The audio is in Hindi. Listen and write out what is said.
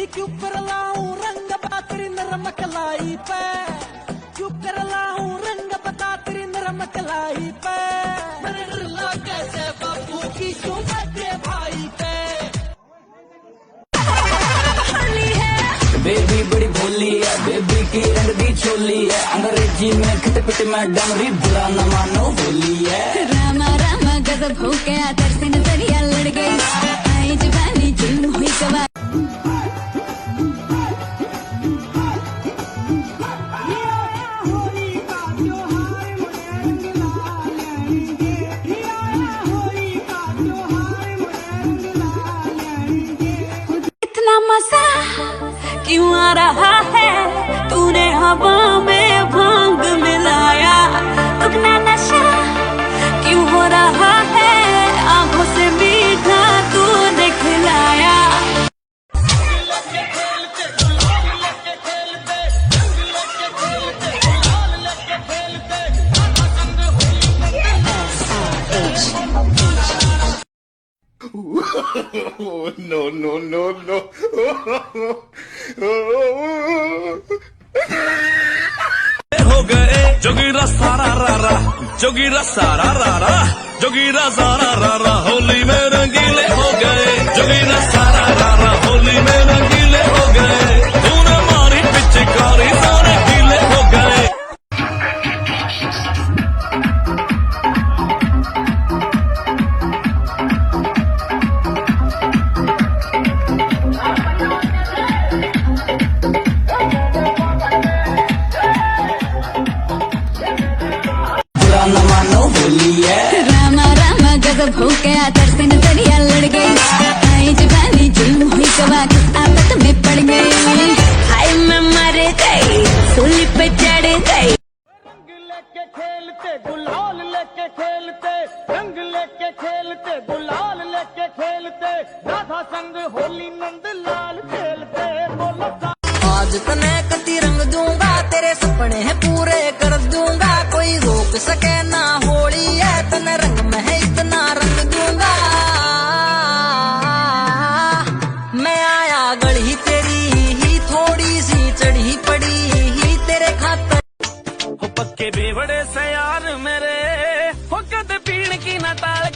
क्यों कर लाऊं रंग बातरी नरम कलाई पे, क्यों कर लाऊं रंग बता तेरी नरम कलाई पे, कैसे बापू की शोभत भाई पे। बेबी बड़ी भोली है, बेबी की रंग दी चोली है, अंग्रेजी में खिट-पिट में डमरी बुरा न मानो होली है। रामा रामा गजब हो गया, तरसे नजरिया लड़ गई, आई जवानी जुल्म हुई गवा। इतना मजा क्यों आ रहा है, तूने हवा में भांग मिलाया, दुगना नशा क्यों हो रहा है, आंखों से मीठा तूने खिलाया। No, no, no, no. हो गए जोगीरा सारा रारा, जोगीरा सारा रारा, जोगीरा सारा रारा, होली में रंगीले हो गए, जोगीरा सारा रारा, होली में रंगीले हो गए, तूने मारी पिचकारी सारे गीले हो गए। न मानो होली है। रामा रामा गजब हो गया, तरसे नजरिया लड़ गई, आई जवानी जुल्म हुई गवा, आफत में पड़ गई, हाय मैं मर गई, सूली पे चढ़ गई। रंग लेके खेलते गुलाल लेके खेलते, रंग लेके खेलते गुलाल लेके खेलते, राधा संग होली नंद लाल खेलते, बोलो आज तने कति रंग दूंगा, तेरे सपने हैं पूरे कर दूंगा, कोई रोक सके ना होली है, तने रंग में है इतना रंग दूंगा। मैं आया गढ़ी तेरी ही, थोड़ी सी चढ़ी पड़ी ही तेरे खातर। हो पक्के बेवड़े से यार मेरे, हो कद पीण की न टाल